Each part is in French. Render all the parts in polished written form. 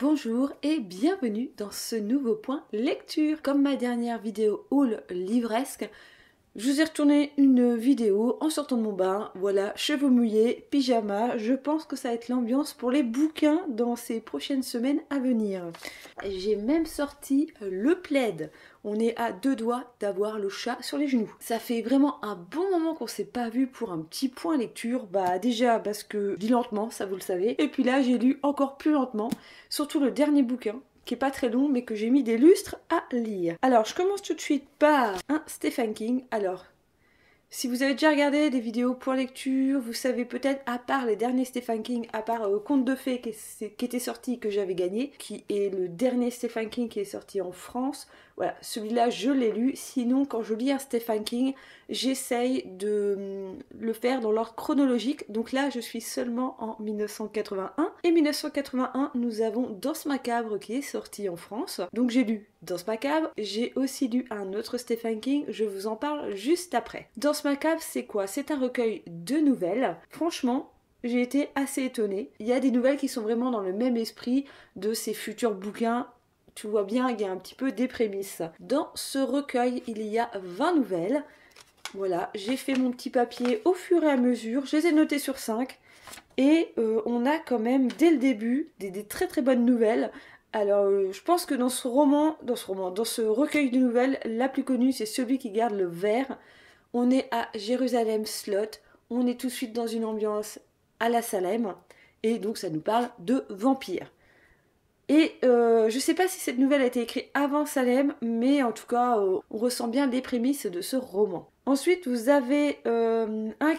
Bonjour et bienvenue dans ce nouveau point lecture. Comme ma dernière vidéo haul livresque, je vous ai retourné une vidéo en sortant de mon bain. Voilà, cheveux mouillés, pyjama. Je pense que ça va être l'ambiance pour les bouquins dans ces prochaines semaines à venir. J'ai même sorti le plaid. On est à deux doigts d'avoir le chat sur les genoux. Ça fait vraiment un bon moment qu'on s'est pas vu pour un petit point lecture. Bah déjà parce que je lis lentement, ça vous le savez. Et puis là j'ai lu encore plus lentement, surtout le dernier bouquin, qui est pas très long mais que j'ai mis des lustres à lire. Alors je commence tout de suite par un Stephen King. Alors, si vous avez déjà regardé des vidéos pour lecture, vous savez peut-être, à part les derniers Stephen King, à part Contes de fées qui était sorti, que j'avais gagné, qui est le dernier Stephen King qui est sorti en France. Voilà, celui-là je l'ai lu. Sinon, quand je lis un Stephen King, j'essaye de le faire dans l'ordre chronologique. Donc là, je suis seulement en 1981. Et 1981, nous avons Danse macabre qui est sorti en France. Donc j'ai lu Danse macabre. J'ai aussi lu un autre Stephen King. Je vous en parle juste après. Danse macabre, c'est quoi? C'est un recueil de nouvelles. Franchement, j'ai été assez étonnée. Il y a des nouvelles qui sont vraiment dans le même esprit de ces futurs bouquins. Tu vois bien, il y a un petit peu des prémices. Dans ce recueil, il y a 20 nouvelles. Voilà, j'ai fait mon petit papier au fur et à mesure. Je les ai notées sur 5. Et on a quand même, dès le début, des très très bonnes nouvelles. Alors, je pense que dans ce recueil de nouvelles, la plus connue, c'est Celui qui garde le verre. On est à Jérusalem Slot. On est tout de suite dans une ambiance à la Salem. Et donc, ça nous parle de vampires. Et je sais pas si cette nouvelle a été écrite avant Salem, mais en tout cas, on ressent bien les prémices de ce roman. Ensuite, vous avez un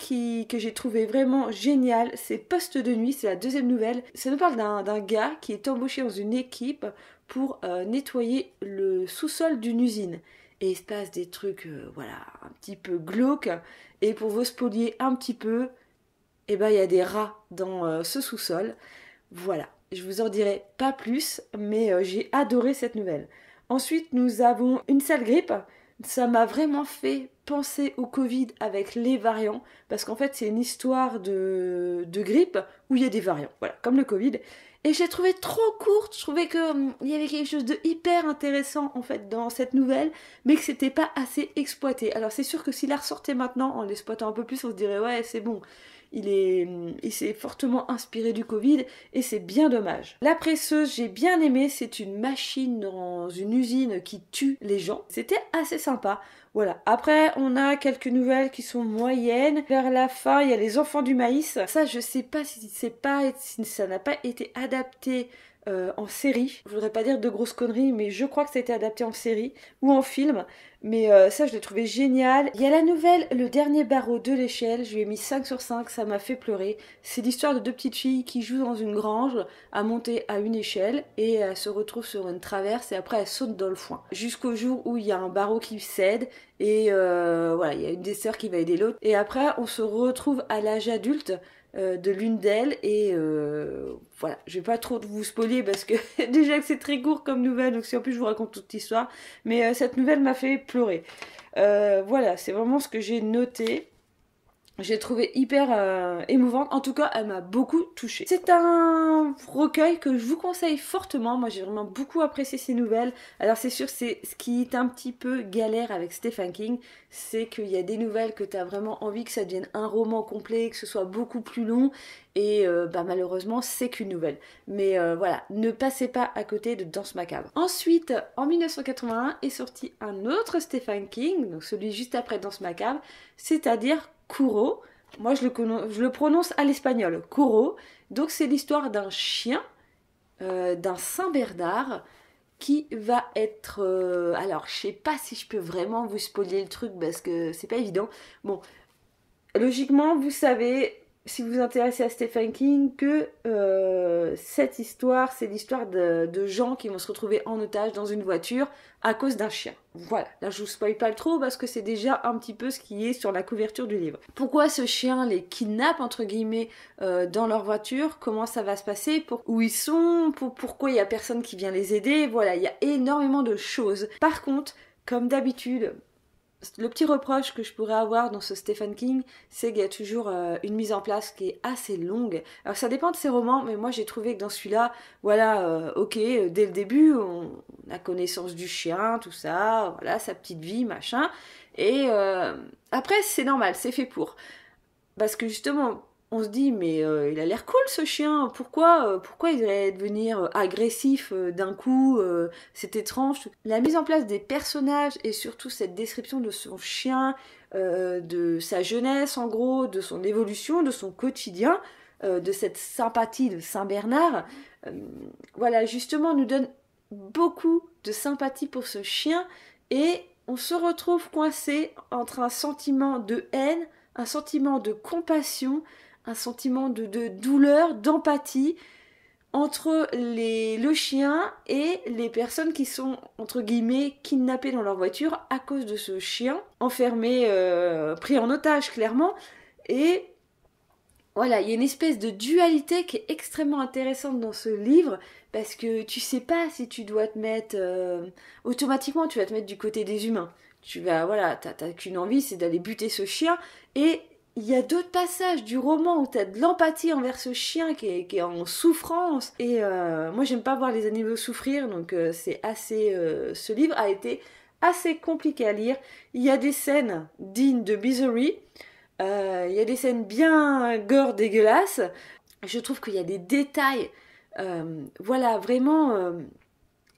que j'ai trouvé vraiment génial, c'est Poste de nuit, c'est la deuxième nouvelle. Ça nous parle d'un gars qui est embauché dans une équipe pour nettoyer le sous-sol d'une usine. Et il se passe des trucs, voilà, un petit peu glauques. Et pour vous spolier un petit peu, eh ben, il y a des rats dans ce sous-sol. Voilà. Je vous en dirai pas plus, mais j'ai adoré cette nouvelle. Ensuite, nous avons Une sale grippe. Ça m'a vraiment fait penser au Covid avec les variants, parce qu'en fait, c'est une histoire de grippe où il y a des variants, voilà, comme le Covid. Et j'ai trouvé trop courte, je trouvais qu'il y avait quelque chose de hyper intéressant en fait dans cette nouvelle, mais que c'était pas assez exploité. Alors c'est sûr que s'il la ressortait maintenant en l'exploitant un peu plus, on se dirait ouais c'est bon. Il s'est fortement inspiré du Covid et c'est bien dommage. La presseuse, j'ai bien aimé, c'est une machine dans une usine qui tue les gens. C'était assez sympa. Voilà. Après, on a quelques nouvelles qui sont moyennes. Vers la fin, il y a Les Enfants du maïs. Ça, je sais pas si ça n'a pas été adapté en série. Je voudrais pas dire de grosses conneries, mais je crois que ça a été adapté en série ou en film. Mais ça, je l'ai trouvé génial. Il y a la nouvelle Le dernier barreau de l'échelle. Je lui ai mis 5 sur 5, ça m'a fait pleurer. C'est l'histoire de deux petites filles qui jouent dans une grange à monter à une échelle et elles se retrouvent sur une traverse et après elles sautent dans le foin. Jusqu'au jour où il y a un barreau qui cède et voilà, il y a une des sœurs qui va aider l'autre. Et après, on se retrouve à l'âge adulte de l'une d'elles et voilà, je vais pas trop vous spoiler parce que déjà que c'est très court comme nouvelle, donc si en plus je vous raconte toute l'histoire, mais cette nouvelle m'a fait pleurer. Voilà, c'est vraiment ce que j'ai noté. J'ai trouvé hyper émouvante. En tout cas, elle m'a beaucoup touchée. C'est un recueil que je vous conseille fortement. Moi, j'ai vraiment beaucoup apprécié ces nouvelles. Alors, c'est sûr, c'est ce qui est un petit peu galère avec Stephen King, c'est qu'il y a des nouvelles que tu as vraiment envie que ça devienne un roman complet, que ce soit beaucoup plus long. Et bah, malheureusement, c'est qu'une nouvelle. Mais voilà, ne passez pas à côté de Danse macabre. Ensuite, en 1981, est sorti un autre Stephen King, donc celui juste après Danse macabre, c'est-à-dire Kuro. Moi, je le prononce à l'espagnol, Kuro. Donc, c'est l'histoire d'un chien, d'un Saint-Bernard, qui va être... alors, je sais pas si je peux vraiment vous spoiler le truc, parce que c'est pas évident. Bon, logiquement, vous savez, si vous vous intéressez à Stephen King, que cette histoire, c'est l'histoire de gens qui vont se retrouver en otage dans une voiture à cause d'un chien. Voilà, là je vous spoil pas le trop parce que c'est déjà un petit peu ce qui est sur la couverture du livre. Pourquoi ce chien les kidnappe entre guillemets dans leur voiture? Comment ça va se passer? Où ils sont? Pourquoi il y a personne qui vient les aider? Voilà, il y a énormément de choses. Par contre, comme d'habitude, le petit reproche que je pourrais avoir dans ce Stephen King, c'est qu'il y a toujours une mise en place qui est assez longue. Alors ça dépend de ses romans, mais moi j'ai trouvé que dans celui-là, voilà, ok, dès le début, on a connaissance du chien, tout ça, voilà, sa petite vie, machin. Et après, c'est normal, c'est fait pour. Parce que justement, on se dit, mais il a l'air cool ce chien, pourquoi il devrait devenir agressif d'un coup, c'est étrange. La mise en place des personnages et surtout cette description de son chien, de sa jeunesse en gros, de son évolution, de son quotidien, de cette sympathie de Saint-Bernard, euh, voilà, justement nous donne beaucoup de sympathie pour ce chien et on se retrouve coincé entre un sentiment de haine, un sentiment de compassion, un sentiment de douleur, d'empathie entre le chien et les personnes qui sont, entre guillemets, kidnappées dans leur voiture à cause de ce chien, enfermé, pris en otage clairement. Et voilà, il y a une espèce de dualité qui est extrêmement intéressante dans ce livre parce que tu sais pas si tu dois te mettre automatiquement tu vas te mettre du côté des humains. Tu vas voilà, t'as qu'une envie, c'est d'aller buter ce chien et il y a d'autres passages du roman où t'as de l'empathie envers ce chien qui est en souffrance et moi j'aime pas voir les animaux souffrir donc c'est assez ce livre a été assez compliqué à lire. Il y a des scènes dignes de Misery. Il y a des scènes bien gore dégueulasses. Je trouve qu'il y a des détails, voilà, vraiment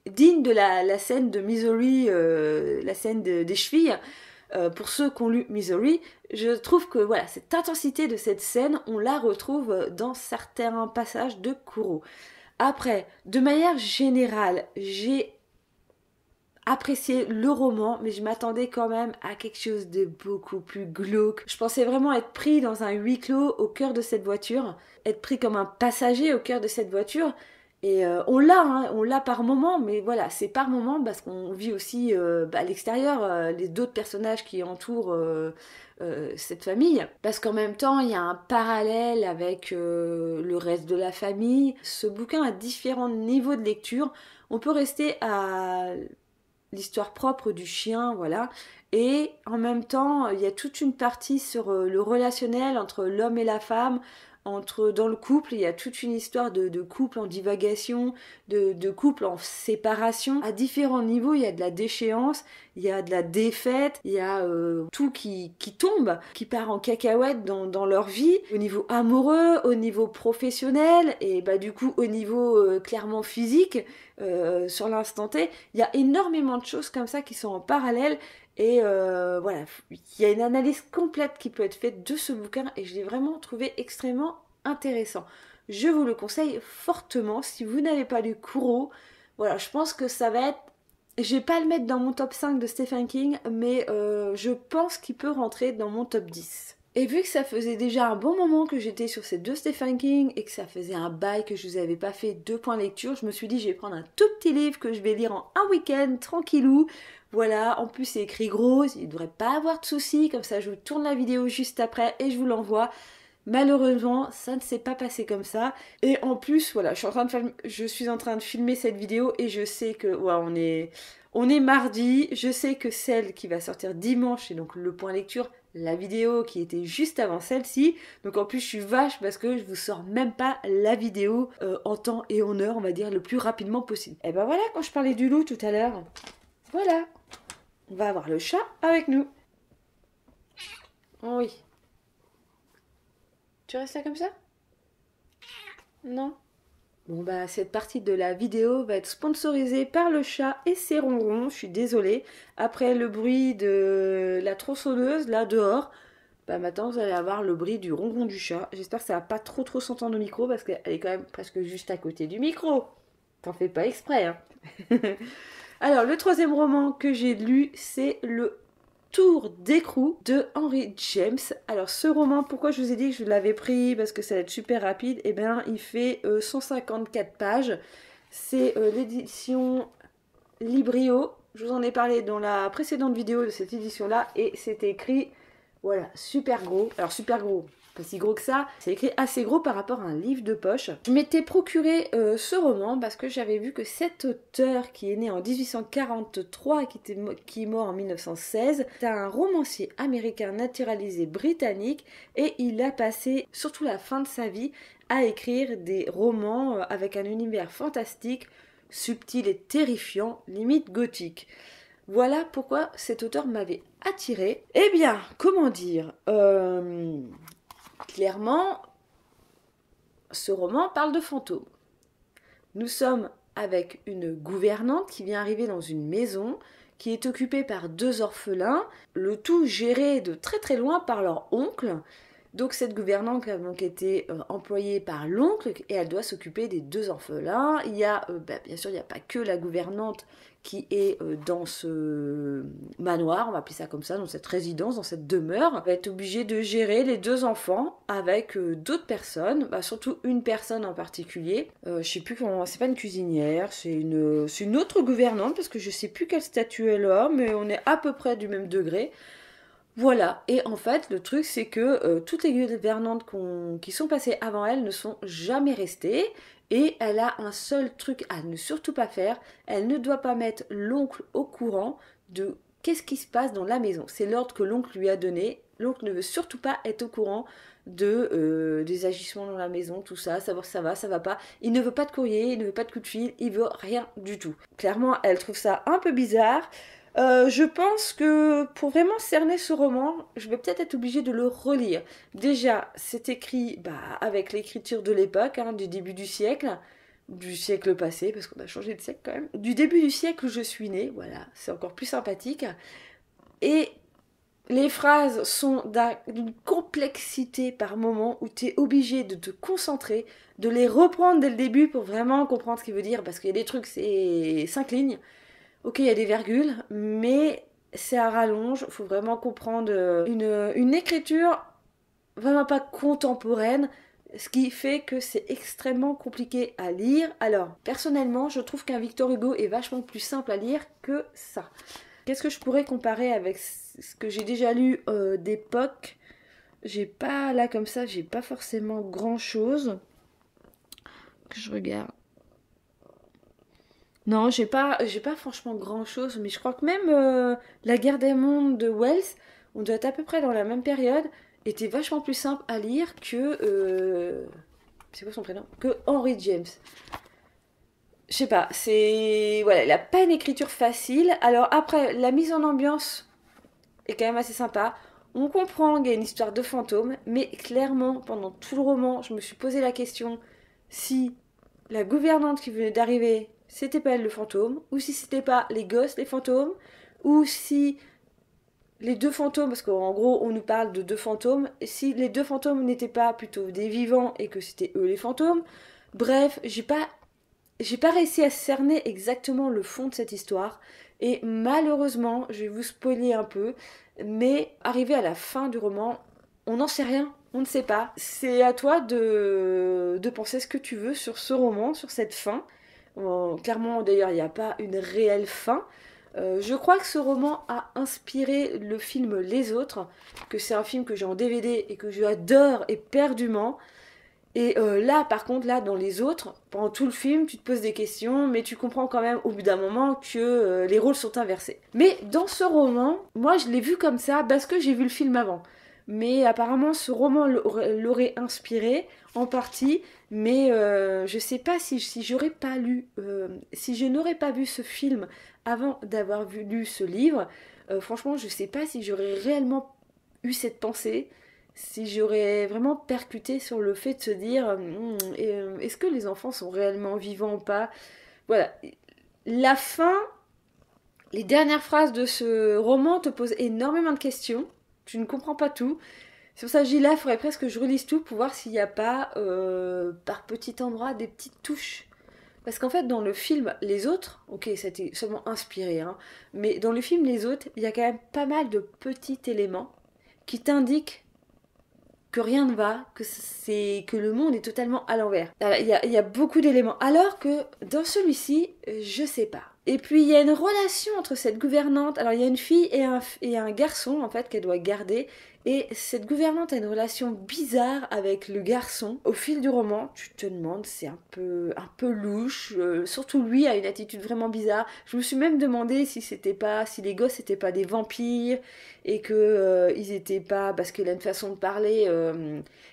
dignes de la scène de Misery, la scène des chevilles. Pour ceux qui ont lu Misery, je trouve que voilà, cette intensité de cette scène, on la retrouve dans certains passages de Kuro. Après, de manière générale, j'ai apprécié le roman, mais je m'attendais quand même à quelque chose de beaucoup plus glauque. Je pensais vraiment être pris dans un huis clos au cœur de cette voiture, être pris comme un passager au cœur de cette voiture. Et on l'a par moment, mais voilà, c'est par moment parce qu'on vit aussi à l'extérieur les d'autres personnages qui entourent cette famille. Parce qu'en même temps, il y a un parallèle avec le reste de la famille. Ce bouquin a différents niveaux de lecture. On peut rester à l'histoire propre du chien, voilà. Et en même temps, il y a toute une partie sur le relationnel entre l'homme et la femme, dans le couple, il y a toute une histoire de couple en divagation, de couple en séparation. À différents niveaux, il y a de la déchéance, il y a de la défaite, il y a tout qui tombe, qui part en cacahuète dans leur vie, au niveau amoureux, au niveau professionnel, et bah du coup au niveau clairement physique, sur l'instant T. Il y a énormément de choses comme ça qui sont en parallèle. Et voilà, il y a une analyse complète qui peut être faite de ce bouquin et je l'ai vraiment trouvé extrêmement intéressant. Je vous le conseille fortement si vous n'avez pas lu Kuro. Voilà, je pense que ça va être... Je vais pas le mettre dans mon top 5 de Stephen King, mais je pense qu'il peut rentrer dans mon top 10. Et vu que ça faisait déjà un bon moment que j'étais sur ces deux Stephen King et que ça faisait un bail que je vous avais pas fait 2 points lecture, je me suis dit je vais prendre un tout petit livre que je vais lire en un week-end, tranquillou. Voilà, en plus c'est écrit gros, il ne devrait pas avoir de soucis, comme ça je vous tourne la vidéo juste après et je vous l'envoie. Malheureusement, ça ne s'est pas passé comme ça. Et en plus, voilà, je suis en train de filmer cette vidéo et je sais que, ouais, on est mardi. Je sais que celle qui va sortir dimanche, c'est donc le point lecture, la vidéo qui était juste avant celle-ci. Donc en plus, je suis vache parce que je vous sors même pas la vidéo en temps et en heure, on va dire, le plus rapidement possible. Et ben voilà, quand je parlais du loup tout à l'heure, voilà, on va avoir le chat avec nous. Oh oui. Tu restes là comme ça? Non? Bon bah cette partie de la vidéo va être sponsorisée par le chat et ses ronrons, je suis désolée. Après le bruit de la tronçonneuse là dehors, bah maintenant vous allez avoir le bruit du ronron du chat. J'espère que ça va pas trop s'entendre au micro parce qu'elle est quand même presque juste à côté du micro. T'en fais pas exprès hein. Alors le troisième roman que j'ai lu c'est le Tour d'écrou de Henry James. Alors ce roman, pourquoi je vous ai dit que je l'avais pris parce que ça va être super rapide, et bien il fait 154 pages. C'est l'édition Librio. Je vous en ai parlé dans la précédente vidéo de cette édition là et c'est écrit, voilà, super gros. Alors super gros, pas si gros que ça, c'est écrit assez gros par rapport à un livre de poche. Je m'étais procuré ce roman parce que j'avais vu que cet auteur qui est né en 1843 et qui est mort en 1916, c'est un romancier américain naturalisé britannique et il a passé surtout la fin de sa vie à écrire des romans avec un univers fantastique, subtil et terrifiant, limite gothique. Voilà pourquoi cet auteur m'avait attirée. Eh bien, comment dire clairement, ce roman parle de fantômes. Nous sommes avec une gouvernante qui vient arriver dans une maison qui est occupée par 2 orphelins, le tout géré de très très loin par leur oncle. Donc cette gouvernante a donc été employée par l'oncle et elle doit s'occuper des 2 orphelins. Il y a, bien sûr, il n'y a pas que la gouvernante qui est dans ce manoir, on va appeler ça comme ça, dans cette résidence, dans cette demeure. Elle va être obligée de gérer les 2 enfants avec d'autres personnes, surtout une personne en particulier. Je sais plus comment, c'est pas une cuisinière, c'est une autre gouvernante parce que je sais plus quel statut elle a, mais on est à peu près du même degré. Voilà, et en fait, le truc, c'est que toutes les gouvernantes qui sont passées avant elle ne sont jamais restées, et elle a un seul truc à ne surtout pas faire, elle ne doit pas mettre l'oncle au courant de qu'est-ce qui se passe dans la maison. C'est l'ordre que l'oncle lui a donné, l'oncle ne veut surtout pas être au courant des agissements dans la maison, tout ça, savoir si ça va pas. Il ne veut pas de courrier, il ne veut pas de coup de fil, il veut rien du tout. Clairement, elle trouve ça un peu bizarre. Je pense que pour vraiment cerner ce roman, je vais peut-être être obligée de le relire. Déjà, c'est écrit avec l'écriture de l'époque, du début du siècle passé, parce qu'on a changé de siècle quand même. Du début du siècle où je suis née, voilà, c'est encore plus sympathique. Et les phrases sont d'une complexité par moment où tu es obligé de te concentrer, de les reprendre dès le début pour vraiment comprendre ce qu'il veut dire, parce qu'il y a des trucs, c'est 5 lignes. Ok, il y a des virgules, mais c'est à rallonge. Il faut vraiment comprendre une écriture vraiment pas contemporaine, ce qui fait que c'est extrêmement compliqué à lire. Alors, personnellement, je trouve qu'un Victor Hugo est vachement plus simple à lire que ça. Qu'est-ce que je pourrais comparer avec ce que j'ai déjà lu d'époque? J'ai pas, là comme ça, j'ai pas forcément grand-chose. Que je regarde. Non, j'ai pas franchement grand chose, mais je crois que même La guerre des mondes de Wells, on doit être à peu près dans la même période, était vachement plus simple à lire que. C'est quoi son prénom? Que Henry James. Je sais pas, c'est. Voilà, il a pas une écriture facile. Alors après, la mise en ambiance est quand même assez sympa. On comprend qu'il y a une histoire de fantôme, mais clairement, pendant tout le roman, je me suis posé la question si la gouvernante qui venait d'arriver, c'était pas elle le fantôme, ou si c'était pas les gosses les fantômes, ou si les 2 fantômes, parce qu'en gros on nous parle de 2 fantômes, et si les 2 fantômes n'étaient pas plutôt des vivants et que c'était eux les fantômes. Bref, j'ai pas réussi à cerner exactement le fond de cette histoire, et malheureusement, je vais vous spoiler un peu, mais arrivé à la fin du roman, on n'en sait rien. On ne sait pas. C'est à toi de penser ce que tu veux sur ce roman, sur cette fin. Clairement, d'ailleurs, il n'y a pas une réelle fin. Je crois que ce roman a inspiré le film Les Autres, que c'est un film que j'ai en DVD et que j'adore éperdument. Et là, par contre, là, dans Les Autres, pendant tout le film, tu te poses des questions, mais tu comprends quand même au bout d'un moment que les rôles sont inversés. Mais dans ce roman, moi, je l'ai vu comme ça parce que j'ai vu le film avant. Mais apparemment, ce roman l'aurait inspiré en partie, mais je sais pas si j'aurais pas lu, si je n'aurais pas vu ce film avant d'avoir lu ce livre, franchement, je sais pas si j'aurais réellement eu cette pensée, si j'aurais vraiment percuté sur le fait de se dire est-ce que les enfants sont réellement vivants ou pas. Voilà. La fin, les dernières phrases de ce roman te posent énormément de questions. Tu ne comprends pas tout. C'est pour ça que je dis là, il faudrait presque que je relise tout pour voir s'il n'y a pas, par petits endroits, des petites touches. Parce qu'en fait, dans le film Les Autres, ok, c'était seulement inspiré, mais dans le film Les Autres, il y a quand même pas mal de petits éléments qui t'indiquent que rien ne va, que le monde est totalement à l'envers. Il y a beaucoup d'éléments. Alors que dans celui-ci, je sais pas. Et puis il y a une relation entre cette gouvernante, alors il y a une fille et un garçon en fait qu'elle doit garder, Et cette gouvernante a une relation bizarre avec le garçon. Au fil du roman, tu te demandes, c'est un peu louche. Surtout lui a une attitude vraiment bizarre. Je me suis même demandé si les gosses n'étaient pas des vampires et que ils étaient pas, parce qu'il a une façon de parler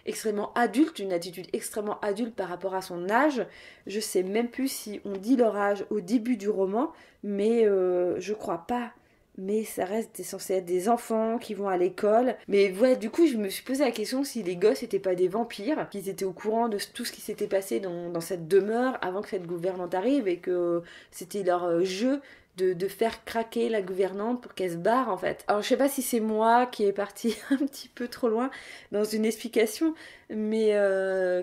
extrêmement adulte, une attitude extrêmement adulte par rapport à son âge. Je sais même plus si on dit leur âge au début du roman, mais je crois pas. Mais ça reste censé être des enfants qui vont à l'école. Mais ouais, du coup, je me suis posé la question si les gosses n'étaient pas des vampires, qu'ils étaient au courant de tout ce qui s'était passé dans cette demeure avant que cette gouvernante arrive et que c'était leur jeu de faire craquer la gouvernante pour qu'elle se barre en fait. Alors je sais pas si c'est moi qui est partie un petit peu trop loin dans une explication, mais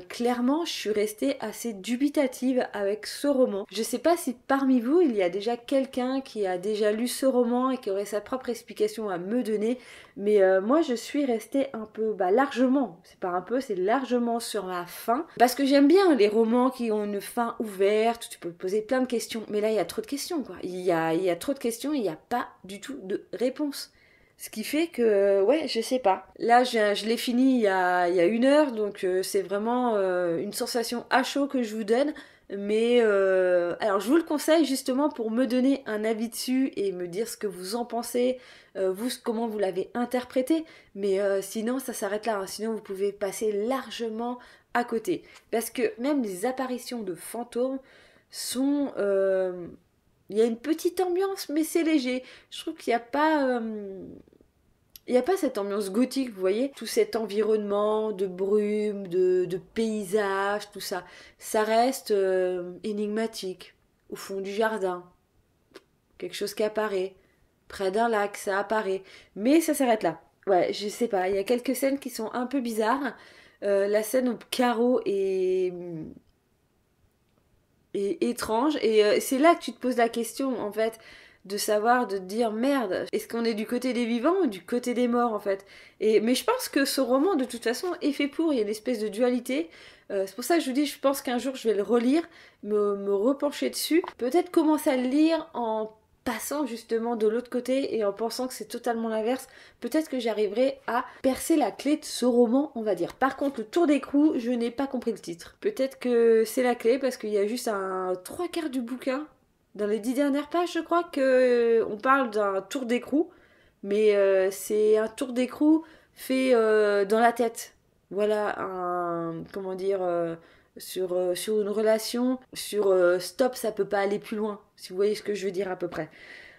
clairement je suis restée assez dubitative avec ce roman. Je sais pas si parmi vous il y a déjà quelqu'un qui a déjà lu ce roman et qui aurait sa propre explication à me donner, mais moi je suis restée un peu, largement, c'est pas un peu, c'est largement sur ma fin, parce que j'aime bien les romans qui ont une fin ouverte, où tu peux te poser plein de questions, mais là il y a trop de questions quoi, il y a trop de questions, il n'y a pas du tout de réponse. Ce qui fait que, ouais, je sais pas. Là, je l'ai fini il y a 1 heure, donc c'est vraiment une sensation à chaud que je vous donne. Mais alors, je vous le conseille justement pour me donner un avis dessus et me dire ce que vous en pensez, vous, comment vous l'avez interprété. Mais sinon, ça s'arrête là. Hein. Sinon, vous pouvez passer largement à côté. Parce que même les apparitions de fantômes sont... il y a une petite ambiance, mais c'est léger. Je trouve qu'il n'y a pas... il n'y a pas cette ambiance gothique, vous voyez, tout cet environnement de brume, de paysage, tout ça. Ça reste énigmatique, au fond du jardin. Quelque chose qui apparaît. Près d'un lac, ça apparaît. Mais ça s'arrête là. Ouais, je sais pas, il y a quelques scènes qui sont un peu bizarres. La scène où Caro est étrange. Et c'est là que tu te poses la question, en fait, de savoir, de te dire, merde, est-ce qu'on est du côté des vivants ou du côté des morts, en fait. Mais je pense que ce roman, de toute façon, est fait pour, il y a une espèce de dualité. C'est pour ça que je vous dis, je pense qu'un jour, je vais le relire, me repencher dessus. Peut-être commencer à le lire en passant justement de l'autre côté et en pensant que c'est totalement l'inverse, peut-être que j'arriverai à percer la clé de ce roman, on va dire. Par contre, le tour d'écrou, je n'ai pas compris le titre. Peut-être que c'est la clé parce qu'il y a juste un 3/4 du bouquin. Dans les 10 dernières pages, je crois que on parle d'un tour d'écrou, mais c'est un tour d'écrou fait dans la tête. Voilà, comment dire, sur une relation, sur stop, ça peut pas aller plus loin, si vous voyez ce que je veux dire à peu près.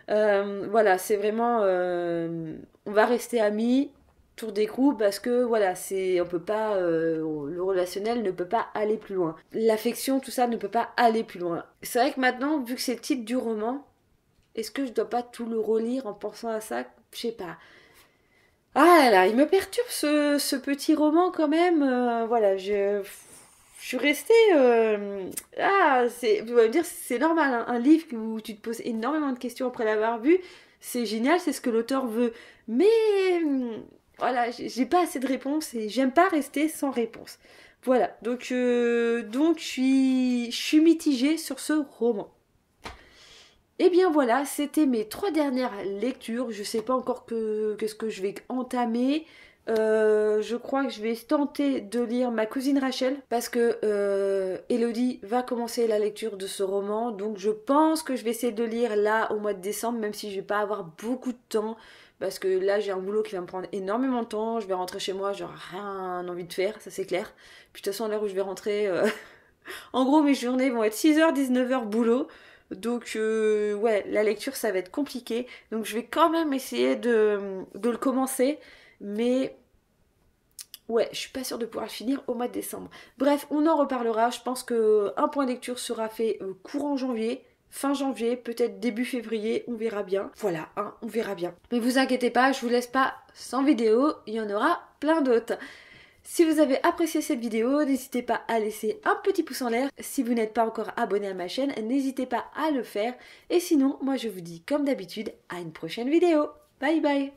Voilà, c'est vraiment, on va rester amis, tour d'écrou, parce que voilà, on peut pas, le relationnel ne peut pas aller plus loin. L'affection, tout ça ne peut pas aller plus loin. C'est vrai que maintenant, vu que c'est le titre du roman, est-ce que je dois pas tout le relire en pensant à ça? Je sais pas. Ah là, il me perturbe ce petit roman quand même. Voilà, je suis restée. Vous allez me dire, c'est normal, hein, un livre où tu te poses énormément de questions après l'avoir vu. C'est génial, c'est ce que l'auteur veut. Mais voilà, j'ai pas assez de réponses et j'aime pas rester sans réponse. Voilà, donc je suis mitigée sur ce roman. Et bien voilà, c'était mes 3 dernières lectures. Je sais pas encore qu'est-ce que je vais entamer. Je crois que je vais tenter de lire Ma cousine Rachel parce que Elodie va commencer la lecture de ce roman. Donc je pense que je vais essayer de lire là au mois de décembre, même si je vais pas avoir beaucoup de temps. Parce que là j'ai un boulot qui va me prendre énormément de temps. Je vais rentrer chez moi, j'aurai rien envie de faire, ça c'est clair. Puis de toute façon à l'heure où je vais rentrer, en gros mes journées vont être 6h, 19h boulot. Donc ouais, la lecture ça va être compliqué. Donc je vais quand même essayer de le commencer. Mais ouais, je suis pas sûre de pouvoir le finir au mois de décembre. Bref, on en reparlera. Je pense qu'un point de lecture sera fait courant janvier, fin janvier, peut-être début février, on verra bien. Voilà, hein, on verra bien. Mais vous inquiétez pas, je vous laisse pas sans vidéo, il y en aura plein d'autres. Si vous avez apprécié cette vidéo, n'hésitez pas à laisser un petit pouce en l'air. Si vous n'êtes pas encore abonné à ma chaîne, n'hésitez pas à le faire. Et sinon, moi je vous dis comme d'habitude, à une prochaine vidéo. Bye bye.